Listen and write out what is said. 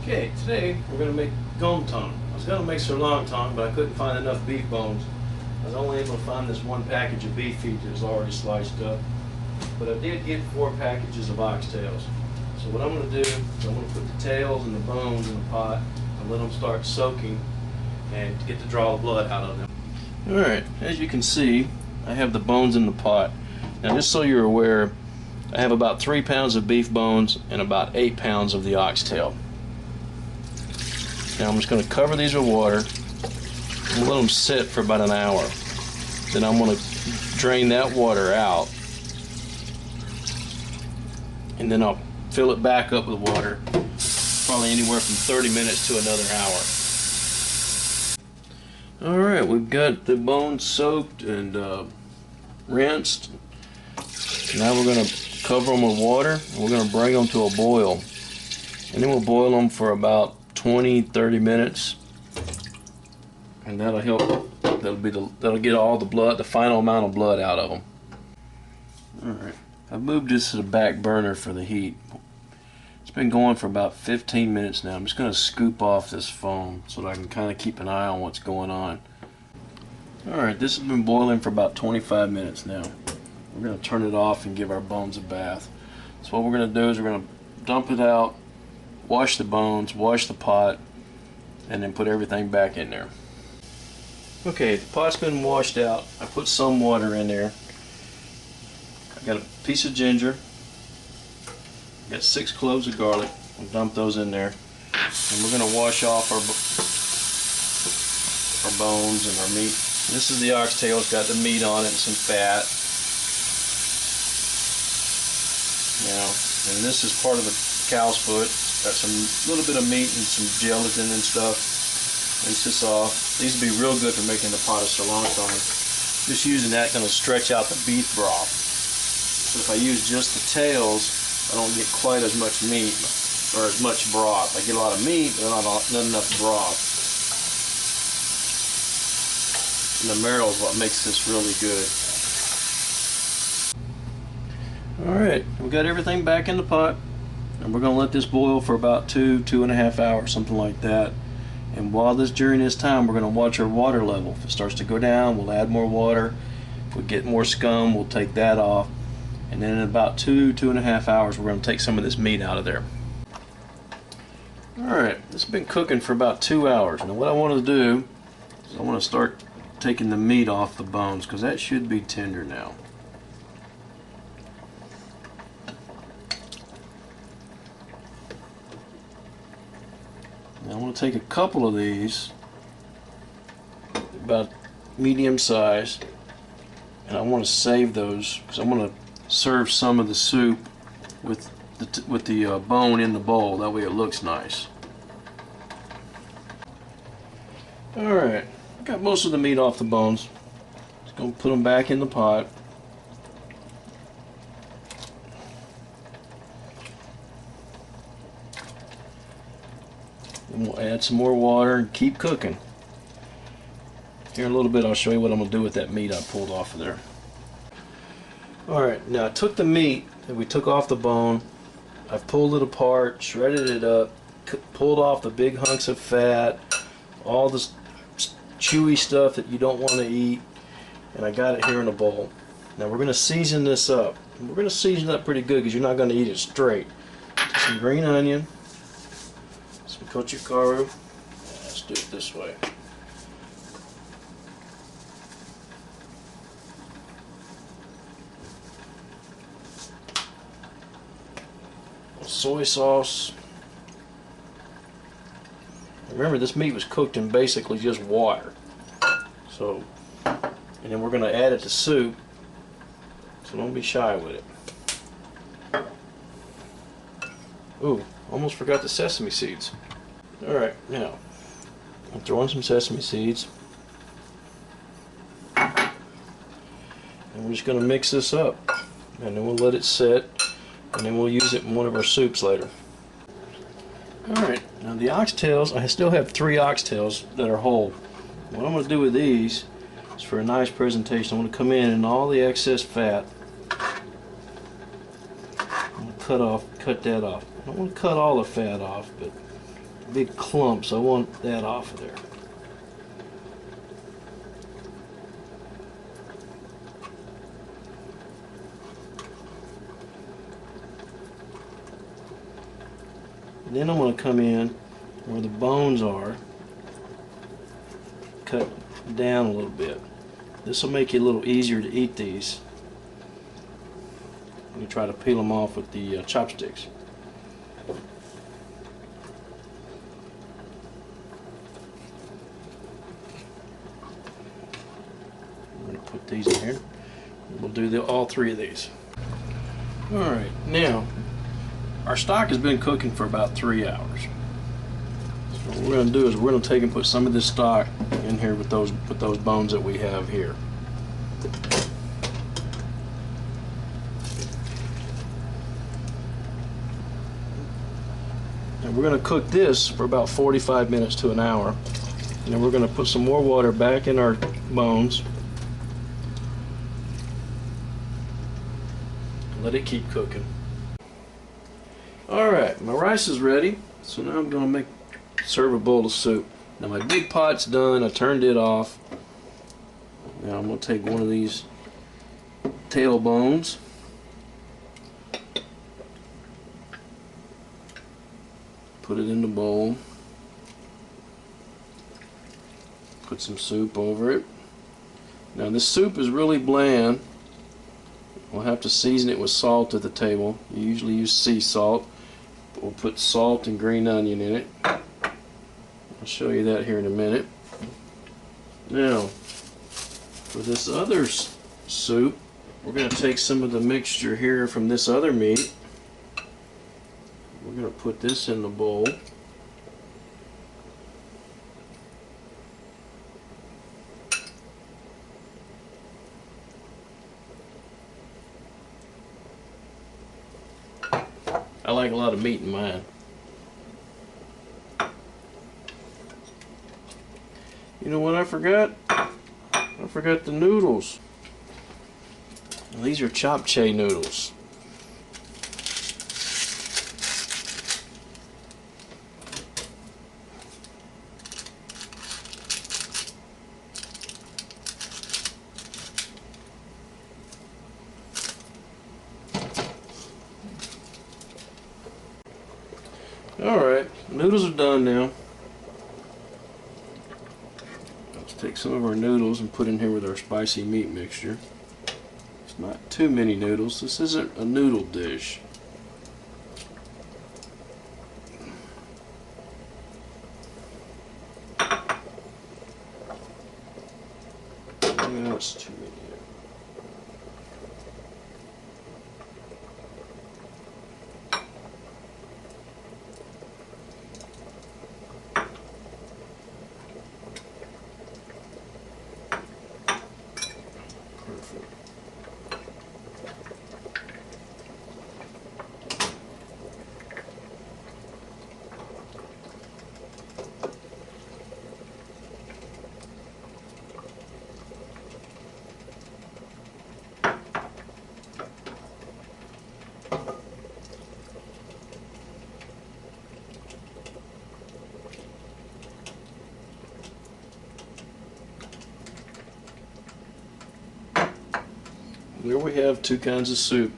Okay, today we're going to make Gomtang. I was going to make Seolleongtang, but I couldn't find enough beef bones. I was only able to find this one package of beef feet that was already sliced up. But I did get 4 packages of oxtails. So what I'm going to do is I'm going to put the tails and the bones in the pot and let them start soaking and get to draw the blood out of them. Alright, as you can see, I have the bones in the pot. Now just so you're aware, I have about 3 pounds of beef bones and about 8 pounds of the oxtail. Now I'm just going to cover these with water and let them sit for about an hour. Then I'm going to drain that water out, and then I'll fill it back up with water, probably anywhere from 30 minutes to another hour. Alright, we've got the bones soaked and rinsed. Now we're going to cover them with water and we're going to bring them to a boil. And then we'll boil them for about 20-30 minutes, and that'll help. That'll get all the blood, the final amount of blood out of them. Alright, I've moved this to the back burner for the heat. It's been going for about 15 minutes now. I'm just going to scoop off this foam so that I can kind of keep an eye on what's going on. Alright, this has been boiling for about 25 minutes now. We're going to turn it off and give our bones a bath. So what we're going to do is we're going to dump it out, wash the bones, wash the pot, and then put everything back in there. Okay, the pot's been washed out. I put some water in there. I got a piece of ginger. I got 6 cloves of garlic. We'll dump those in there. And we're going to wash off our bones and our meat. This is the oxtail. It's got the meat on it and some fat. Now, and this is part of the cow's foot. Got some little bit of meat and some gelatin and stuff. Rinse this off. These would be real good for making the pot of Seolleongtang. Just using that going to stretch out the beef broth. So if I use just the tails, I don't get quite as much meat or as much broth. I get a lot of meat, but not enough broth. And the marrow is what makes this really good. Alright, we got everything back in the pot. And we're going to let this boil for about 2.5 hours, something like that. And during this time, we're going to watch our water level. If it starts to go down, we'll add more water. If we get more scum, we'll take that off. And then in about 2.5 hours, we're going to take some of this meat out of there. Alright, it's been cooking for about 2 hours. Now what I want to do is I want to start taking the meat off the bones, because that should be tender now. Now I want to take a couple of these, about medium size, and I want to save those because I want to serve some of the soup with the bone in the bowl. That way it looks nice. Alright, got most of the meat off the bones. Just going to put them back in the pot. And we'll add some more water and keep cooking. Here in a little bit I'll show you what I'm going to do with that meat I pulled off of there. Alright, now I took the meat that we took off the bone, I've pulled it apart, shredded it up, pulled off the big hunks of fat, all this chewy stuff that you don't want to eat, and I got it here in a bowl. Now we're going to season this up. We're going to season it up pretty good because you're not going to eat it straight. Some green onion, some gochugaru. Let's do it this way. Soy sauce. Remember, this meat was cooked in basically just water. So, and then we're going to add it to soup. So don't be shy with it. Ooh, almost forgot the sesame seeds. Alright, now I'm throwing some sesame seeds. And we're just going to mix this up. And then we'll let it sit. And then we'll use it in one of our soups later. Alright, now the oxtails, I still have 3 oxtails that are whole. What I'm going to do with these is, for a nice presentation, I'm going to come in and all the excess fat, I'm going to cut that off. I don't want to cut all the fat off, but big clumps. I want that off of there. And then I'm going to come in where the bones are, cut down a little bit. This will make it a little easier to eat these. You try to peel them off with the chopsticks. I'm going to put these in here. We'll do all three of these. Alright, now our stock has been cooking for about 3 hours. So what we're going to do is we're going to take and put some of this stock in here with those bones that we have here. And we're going to cook this for about 45 minutes to an hour. And then we're going to put some more water back in our bones. Let it keep cooking. Alright, my rice is ready. So now I'm going to serve a bowl of soup. Now my big pot's done. I turned it off. Now I'm going to take one of these tail bones. Put it in the bowl. Put some soup over it. Now this soup is really bland. We'll have to season it with salt at the table. You usually use sea salt. But we'll put salt and green onion in it. I'll show you that here in a minute. Now, for this other soup, we're going to take some of the mixture here from this other meat. We're going to put this in the bowl. I like a lot of meat in mine. You know what I forgot? I forgot the noodles. Well, these are Chap Chae noodles. Alright, noodles are done now. Let's take some of our noodles and put in here with our spicy meat mixture. It's not too many noodles. This isn't a noodle dish. That's too many. There we have two kinds of soup.